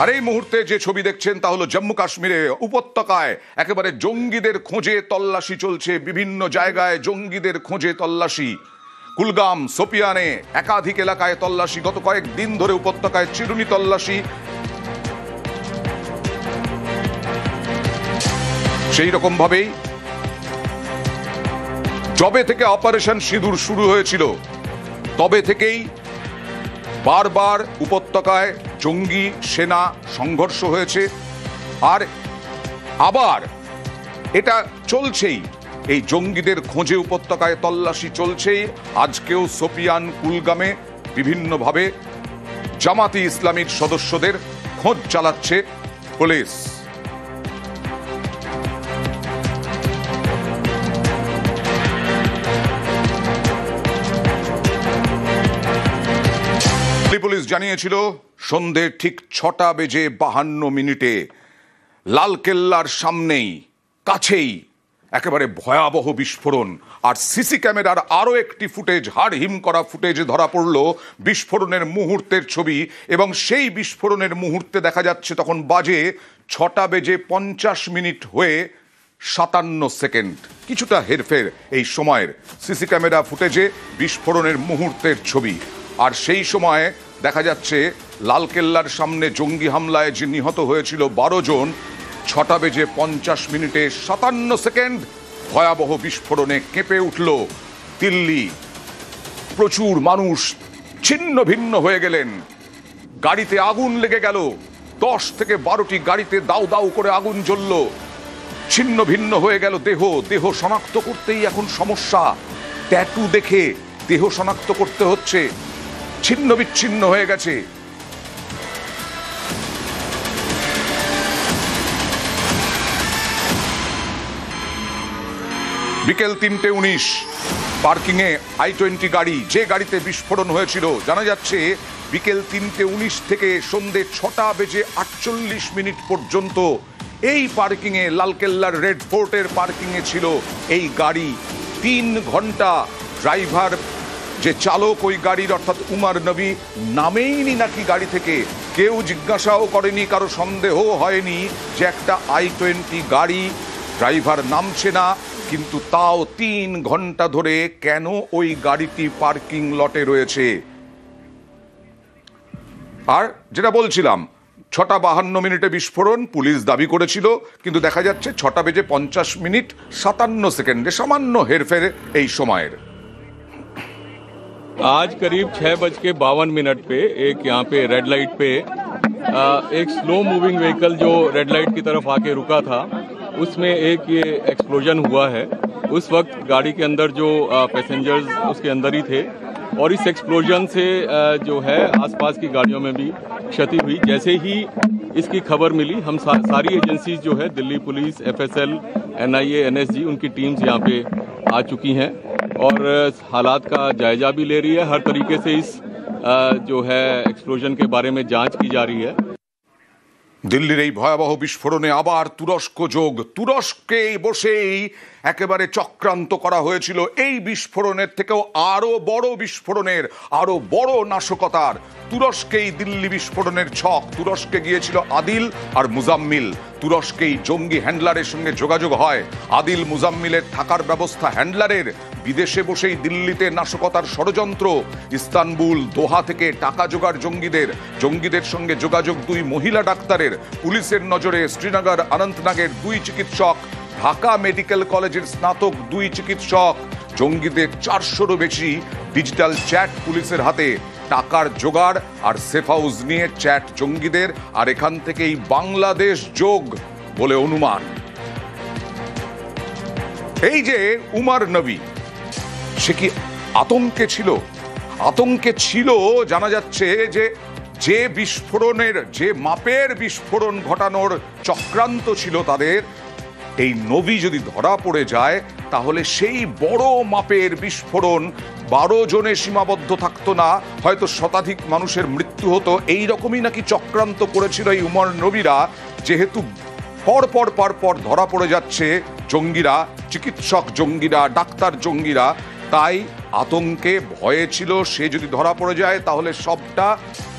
আর এই মুহূর্তে যে ছবি দেখছেন তা হলো জম্মু কাশ্মীরে উপত্যকায় একেবারে জঙ্গিদের খোঁজে তল্লাশি চলছে। বিভিন্ন জায়গায় জঙ্গিদের খোঁজে তল্লাশি। কুলগাম, সোপিয়ানে একাধিক এলাকায় তল্লাশি। গত কয়েকদিন ধরে উপত্যকায় চিরুনি তল্লাশি। সেই রকম ভাবেই যবে থেকে অপারেশন সিঁদুর শুরু হয়েছিল তবে থেকেই বারবার উপত্যকায় জঙ্গি সেনা সংঘর্ষ হয়েছে। আর আবার এটা চলছেই, এই জঙ্গিদের খোঁজে উপত্যকায় তল্লাশি চলছেই। আজকেও সোপিয়ান, কুলগামে বিভিন্নভাবে জামাতি ইসলামীর সদস্যদের খোঁজ চালাচ্ছে পুলিশ। পুলিশ জানিয়েছিল সন্ধে ঠিক 6:52 লালকেল্লার সামনেই, কাছেই একেবারে ভয়াবহ বিস্ফোরণ। আর সিসি ক্যামেরার আরও একটি ফুটেজ, হাড়হিম করা ফুটেজ ধরা পড়ল বিস্ফোরণের মুহূর্তের ছবি। এবং সেই বিস্ফোরণের মুহূর্তে দেখা যাচ্ছে তখন বাজে 6:50 হয়ে 57 সেকেন্ড। কিছুটা হেরফের এই সময়ের সিসি ক্যামেরা ফুটেজে বিস্ফোরণের মুহূর্তের ছবি। আর সেই সময়ে দেখা যাচ্ছে লালকেল্লার সামনে জঙ্গি হামলায় যে নিহত হয়েছিল 12 জন, 6:50 57 সেকেন্ড ভয়াবহ বিস্ফোরণে কেঁপে উঠল দিল্লি। প্রচুর মানুষ ছিন্ন ভিন্ন হয়ে গেলেন। গাড়িতে আগুন লেগে গেল। 10 থেকে 12টি গাড়িতে দাউ দাউ করে আগুন জ্বলল। ছিন্ন ভিন্ন হয়ে গেল দেহ। দেহ শনাক্ত করতেই এখন সমস্যা। ট্যাটু দেখে দেহ শনাক্ত করতে হচ্ছে। ছিন্ন বিচ্ছিন্ন হয়ে গেছে। বিকেল 3:19 পার্কিং এ I-20 গাড়ি, যে গাড়িতে বিস্ফোরণ হয়েছিল, জানা যাচ্ছে বিকেল 3:19 থেকে সন্ধে 6:48 পর্যন্ত এই পার্কিং এ, লালকেল্লার রেড ফোর্টের পার্কিং এ ছিল এই গাড়ি। 3 ঘন্টা ড্রাইভার, যে চালক ওই গাড়ির, অর্থাৎ উমার নবী, নামেইনি নাকি গাড়ি থেকে। কেউ জিজ্ঞাসাও করেনি, কারো সন্দেহ হয়নি যে একটা I-20 গাড়ি, ড্রাইভার নামছে না। কিন্তু তাও 3 ঘন্টা ধরে কেন ওই গাড়িটি পার্কিং লটে রয়েছে। আর যেটা বলছিলাম, 6:52 বিস্ফোরণ পুলিশ দাবি করেছিল, কিন্তু দেখা যাচ্ছে 6:50 57 সেকেন্ডে সামান্য হেরফের এই সময়ের। आज करीब 6:52 पे एक यहाँ पे रेड लाइट पे एक स्लो मूविंग व्हीकल जो रेड लाइट की तरफ आके रुका था, उसमें एक ये एक्सप्लोजन हुआ है। उस वक्त गाड़ी के अंदर जो पैसेंजर्स उसके अंदर ही थे, और इस एक्सप्लोजन से जो है आसपास की गाड़ियों में भी क्षति हुई। जैसे ही इसकी खबर मिली, हम सारी एजेंसीज जो है, Delhi police, FSL, NIA, NSG, उनकी टीम्स यहाँ पे आ चुकी हैं और हालात का जायजा भी ले रही है। हर तरीके से इस जो है एक्सप्लोजन के बारे में जांच की जा रही है। দিল্লির এই ভয়াবহ বিস্ফোরণে আবার তুরস্ক যোগ। তুরস্কে বসেই একেবারে চক্রান্ত করা হয়েছিল এই বিস্ফোরণের থেকেও আরো বড় বিস্ফোরণের, আরো বড় নাশকতার। তুরস্কেই দিল্লি বিস্ফোরণের ছক। তুরস্কে গিয়েছিল আদিল আর মুজাম্মিল। তুরস্কেই জঙ্গি হ্যান্ডলারের সঙ্গে যোগাযোগ হয়। আদিল, মুজাম্মিলের থাকার ব্যবস্থা হ্যান্ডলারের। বিদেশে বসেই দিল্লিতে নাশকতার ষড়যন্ত্র। ইস্তানবুল, দোহা থেকে টাকা জোগাড় জঙ্গিদের। জঙ্গিদের সঙ্গে যোগাযোগ 2 মহিলা ডাক্তারের। পুলিশের নজরে শ্রীনগর, অনন্তনাগের 2 চিকিৎসক। ঢাকা মেডিকেল কলেজের স্নাতক 2 চিকিৎসক। জঙ্গিদের 400-রও বেশি ডিজিটাল চ্যাট পুলিশের হাতে। টাকার জোগাড় আর সেফ হাউস নিয়ে চ্যাট জঙ্গিদের। আর এখান থেকেই বাংলাদেশ যোগ বলে অনুমান। এই যে উমার নবী, সে কি আতঙ্কে ছিল? আতঙ্কে ছিল। জানা যাচ্ছে যে বিস্ফোরণের, যে মাপের বিস্ফোরণ ঘটানোর চক্রান্ত ছিল তাদের, এই নবী যদি ধরা পড়ে যায় তাহলে সেই বড় মাপের বিস্ফোরণ 12 জনে সীমাবদ্ধ থাকতো না, হয়তো শতাধিক মানুষের মৃত্যু হতো। এই রকমই নাকি চক্রান্ত করেছিল এই উমর নবীরা। যেহেতু পর ধরা পড়ে যাচ্ছে জঙ্গিরা, চিকিৎসক জঙ্গিরা, ডাক্তার জঙ্গিরা, তাই আতঙ্কে ভয়ে ছিল সে যদি ধরা পড়ে যায় তাহলে সবটা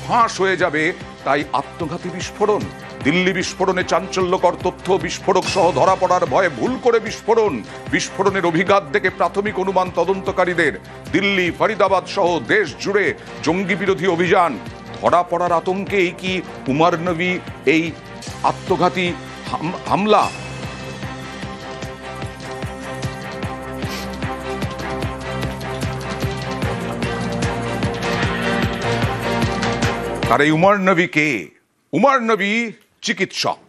ফাঁস হয়ে যাবে, তাই আত্মঘাতী বিস্ফোরণ। দিল্লি বিস্ফোরণে চাঞ্চল্যকর তথ্য, বিস্ফোরক সহ ধরা পড়ার ভয়ে ভুল করে বিস্ফোরণের অভিঘাত দেখে প্রাথমিক অনুমান তদন্তকারীদের। দিল্লি, ফরিদাবাদ সহ দেশ জুড়ে জঙ্গি বিরোধী অভিযান। ধরা পড়ার আতঙ্কেই কি উমর নবী এই আত্মঘাতী হামলা? আর এই উমর নবী কে? উমর নবী চিকিৎসক।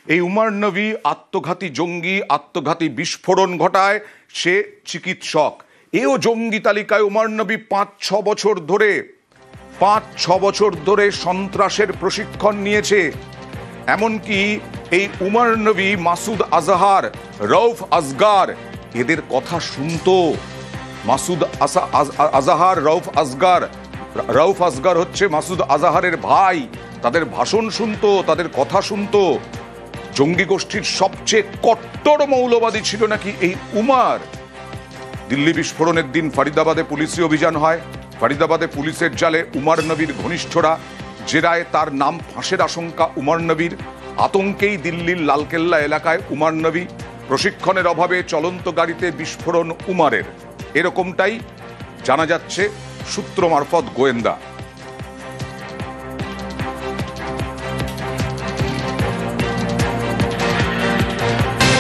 এই উমর নবী আত্মঘাতী জঙ্গি, আত্মঘাতী বিস্ফোরণ ঘটায়, সে চিকিৎসক। এও জঙ্গি তালিকায় উমর নবী 5-6 বছর ধরে সন্ত্রাসের প্রশিক্ষণ নিয়েছে। এমনকি এই উমর নবী মাসুদ আজহার, রউফ আসগার এদের কথা শুনতো। মাসুদ আজহার, রউফ আসগার হচ্ছে মাসুদ আজহারের ভাই। তাদের ভাষণ শুনতো, তাদের কথা শুনতো। জঙ্গি গোষ্ঠীর সবচেয়ে কট্টর মৌলবাদী ছিল নাকি এই উমর। দিল্লি বিস্ফোরণের দিন ফরিদাবাদে পুলিশি অভিযান হয়। ফরিদাবাদে পুলিশের জালে উমর নবীর ঘনিষ্ঠরা। জেরায় তার নাম ফাঁসের আশঙ্কা উমর নবীর। আতঙ্কেই দিল্লির লালকেল্লা এলাকায় উমর নবী। প্রশিক্ষণের অভাবে চলন্ত গাড়িতে বিস্ফোরণ উমরের, এরকমটাই জানা যাচ্ছে সূত্র মারফত গোয়েন্দা।